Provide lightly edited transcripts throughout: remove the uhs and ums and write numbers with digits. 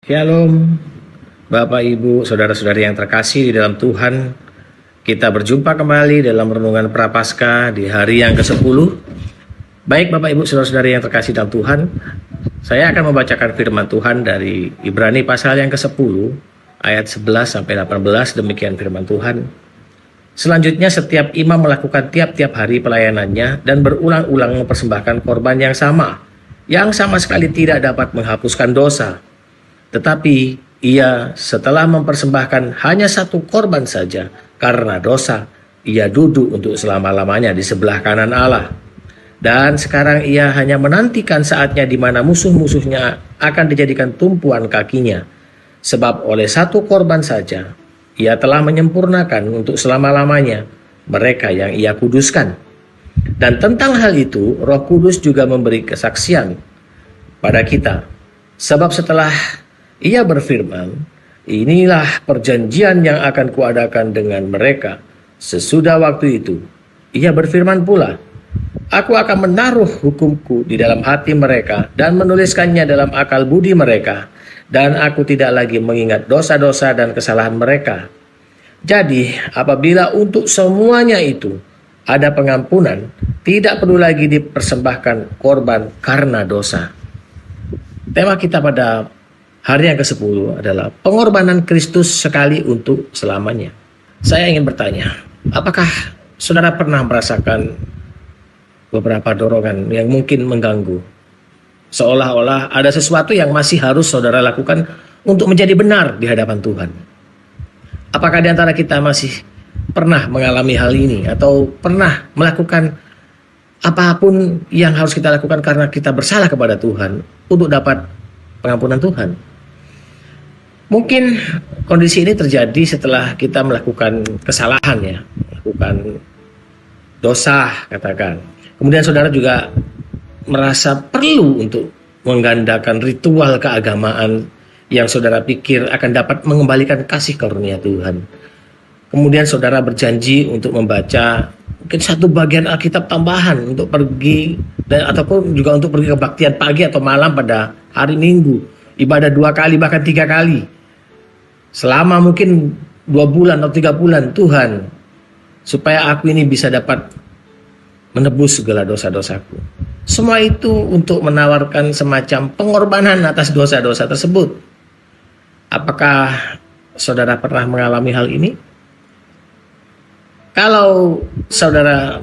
Shalom, Bapak, Ibu, Saudara-saudari yang terkasih di dalam Tuhan. Kita berjumpa kembali dalam renungan Prapaskah di hari yang ke-10. Baik Bapak, Ibu, Saudara-saudari yang terkasih dalam Tuhan, saya akan membacakan firman Tuhan dari Ibrani pasal yang ke-10, ayat 11 sampai 18, demikian firman Tuhan. Selanjutnya setiap imam melakukan tiap-tiap hari pelayanannya dan berulang-ulang mempersembahkan korban yang sama sekali tidak dapat menghapuskan dosa. Tetapi ia setelah mempersembahkan hanya satu korban saja karena dosa, ia duduk untuk selama-lamanya di sebelah kanan Allah. Dan sekarang ia hanya menantikan saatnya di mana musuh-musuhnya akan dijadikan tumpuan kakinya. Sebab oleh satu korban saja, ia telah menyempurnakan untuk selama-lamanya mereka yang ia kuduskan. Dan tentang hal itu, Roh Kudus juga memberi kesaksian pada kita. Sebab setelah ia berfirman, inilah perjanjian yang akan kuadakan dengan mereka sesudah waktu itu. Ia berfirman pula, aku akan menaruh hukumku di dalam hati mereka dan menuliskannya dalam akal budi mereka. Dan aku tidak lagi mengingat dosa-dosa dan kesalahan mereka. Jadi apabila untuk semuanya itu ada pengampunan, tidak perlu lagi dipersembahkan korban karena dosa. Tema kita pada hari yang ke-10 adalah pengorbanan Kristus sekali untuk selamanya. Saya ingin bertanya, apakah saudara pernah merasakan beberapa dorongan yang mungkin mengganggu? Seolah-olah ada sesuatu yang masih harus saudara lakukan untuk menjadi benar di hadapan Tuhan. Apakah di antara kita masih pernah mengalami hal ini atau pernah melakukan apapun yang harus kita lakukan karena kita bersalah kepada Tuhan untuk dapat pengampunan Tuhan? Mungkin kondisi ini terjadi setelah kita melakukan kesalahan ya, melakukan dosa katakan. Kemudian saudara juga merasa perlu untuk menggandakan ritual keagamaan yang saudara pikir akan dapat mengembalikan kasih karunia Tuhan. Kemudian saudara berjanji untuk membaca mungkin satu bagian Alkitab tambahan untuk pergi dan ataupun juga untuk pergi kebaktian pagi atau malam pada hari Minggu, ibadah 2 kali bahkan 3 kali. Selama mungkin 2 bulan atau 3 bulan, Tuhan, supaya aku ini bisa dapat menebus segala dosa-dosaku. Semua itu untuk menawarkan semacam pengorbanan atas dosa-dosa tersebut. Apakah saudara pernah mengalami hal ini? Kalau saudara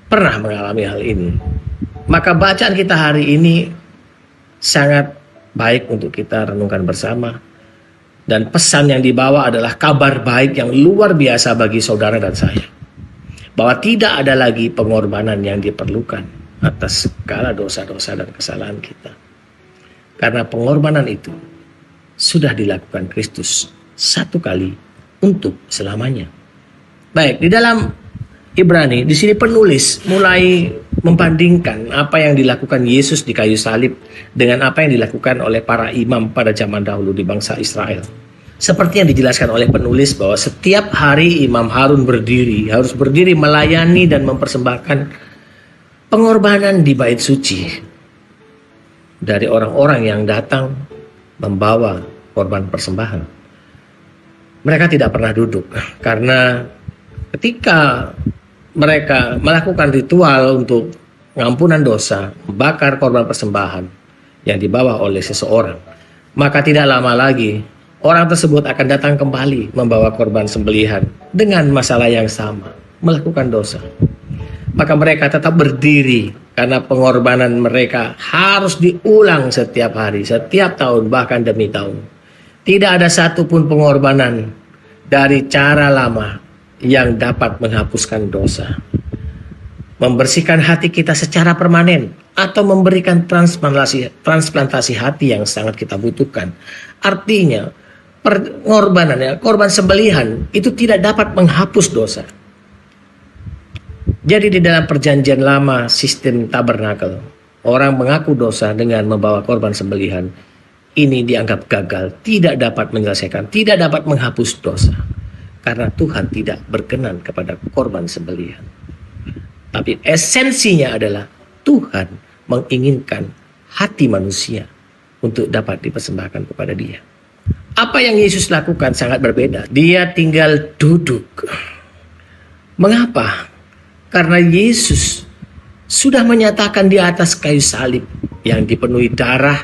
pernah mengalami hal ini, maka bacaan kita hari ini sangat baik untuk kita renungkan bersama. Dan pesan yang dibawa adalah kabar baik yang luar biasa bagi saudara dan saya. Bahwa tidak ada lagi pengorbanan yang diperlukan atas segala dosa-dosa dan kesalahan kita. Karena pengorbanan itu sudah dilakukan Kristus satu kali untuk selamanya. Baik, di dalam Ibrani, di sini penulis mulai membandingkan apa yang dilakukan Yesus di kayu salib dengan apa yang dilakukan oleh para imam pada zaman dahulu di bangsa Israel. Seperti yang dijelaskan oleh penulis bahwa setiap hari Imam Harun harus berdiri melayani dan mempersembahkan pengorbanan di bait suci dari orang-orang yang datang membawa korban persembahan. Mereka tidak pernah duduk karena ketika mereka melakukan ritual untuk pengampunan dosa, membakar korban persembahan yang dibawa oleh seseorang, maka tidak lama lagi orang tersebut akan datang kembali membawa korban sembelihan dengan masalah yang sama, melakukan dosa. Maka mereka tetap berdiri karena pengorbanan mereka harus diulang setiap hari, setiap tahun, bahkan demi tahun. Tidak ada satupun pengorbanan dari cara lama yang dapat menghapuskan dosa, membersihkan hati kita secara permanen, atau memberikan transplantasi hati yang sangat kita butuhkan. Artinya, pengorbanan, korban sembelihan itu tidak dapat menghapus dosa. Jadi di dalam perjanjian lama sistem tabernakel, orang mengaku dosa dengan membawa korban sembelihan. Ini dianggap gagal, tidak dapat menyelesaikan, tidak dapat menghapus dosa. Karena Tuhan tidak berkenan kepada korban sembelihan. Tapi esensinya adalah Tuhan menginginkan hati manusia untuk dapat dipersembahkan kepada Dia. Apa yang Yesus lakukan sangat berbeda. Dia tinggal duduk. Mengapa? Karena Yesus sudah menyatakan di atas kayu salib yang dipenuhi darah,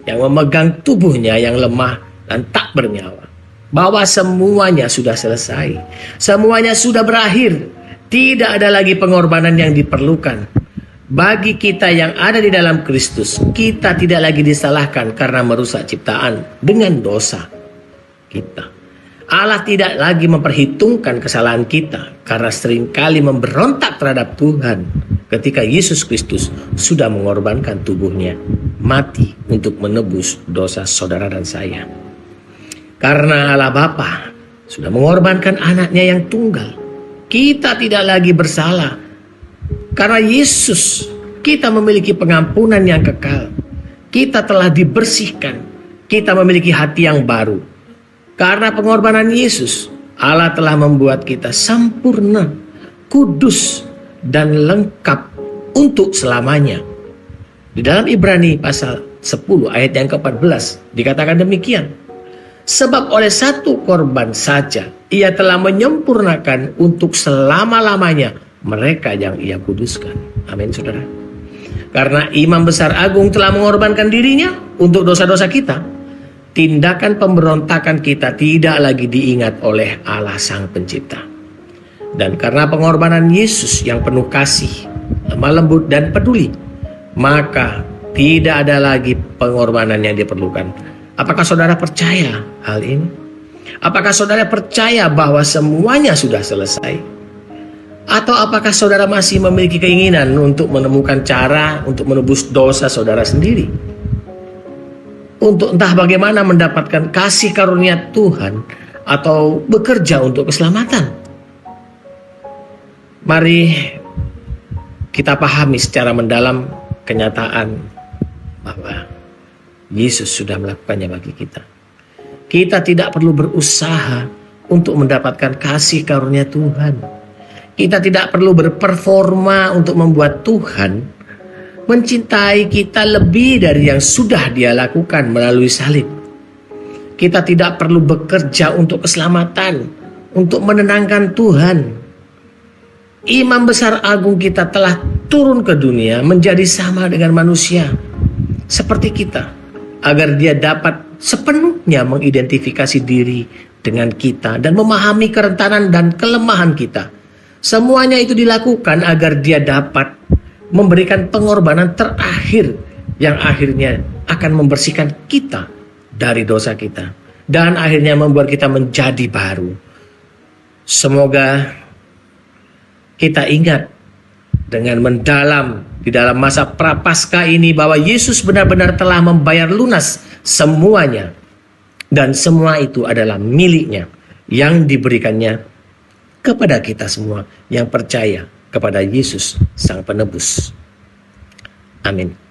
yang memegang tubuhnya yang lemah dan tak bernyawa, bahwa semuanya sudah selesai. Semuanya sudah berakhir. Tidak ada lagi pengorbanan yang diperlukan. Bagi kita yang ada di dalam Kristus, kita tidak lagi disalahkan karena merusak ciptaan dengan dosa kita. Allah tidak lagi memperhitungkan kesalahan kita karena seringkali memberontak terhadap Tuhan ketika Yesus Kristus sudah mengorbankan tubuhnya mati untuk menebus dosa saudara dan saya. Karena Allah Bapa sudah mengorbankan anaknya yang tunggal, kita tidak lagi bersalah. Karena Yesus, kita memiliki pengampunan yang kekal. Kita telah dibersihkan. Kita memiliki hati yang baru. Karena pengorbanan Yesus, Allah telah membuat kita sempurna, kudus, dan lengkap untuk selamanya. Di dalam Ibrani pasal 10 ayat yang ke-14 dikatakan demikian. Sebab oleh satu korban saja, Ia telah menyempurnakan untuk selama-lamanya mereka yang Ia kuduskan. Amin, saudara. Karena Imam Besar Agung telah mengorbankan dirinya untuk dosa-dosa kita, tindakan pemberontakan kita tidak lagi diingat oleh Allah Sang Pencipta. Dan karena pengorbanan Yesus yang penuh kasih, lemah lembut dan peduli, maka tidak ada lagi pengorbanan yang diperlukan. Apakah saudara percaya hal ini? Apakah saudara percaya bahwa semuanya sudah selesai? Atau apakah saudara masih memiliki keinginan untuk menemukan cara untuk menebus dosa saudara sendiri? Untuk entah bagaimana mendapatkan kasih karunia Tuhan atau bekerja untuk keselamatan. Mari kita pahami secara mendalam kenyataan bahwa Yesus sudah melakukannya bagi kita. Kita tidak perlu berusaha untuk mendapatkan kasih karunia Tuhan. Kita tidak perlu berperforma untuk membuat Tuhan mencintai kita lebih dari yang sudah Dia lakukan melalui salib. Kita tidak perlu bekerja untuk keselamatan, untuk menenangkan Tuhan. Imam Besar Agung kita telah turun ke dunia menjadi sama dengan manusia seperti kita, agar Dia dapat sepenuhnya mengidentifikasi diri dengan kita dan memahami kerentanan dan kelemahan kita. Semuanya itu dilakukan agar Dia dapat memberikan pengorbanan terakhir yang akhirnya akan membersihkan kita dari dosa kita dan akhirnya membuat kita menjadi baru. Semoga kita ingat dengan mendalam di dalam masa prapaskah ini bahwa Yesus benar-benar telah membayar lunas semuanya, dan semua itu adalah miliknya yang diberikannya kepada kita semua yang percaya kepada Yesus Sang Penebus. Amin.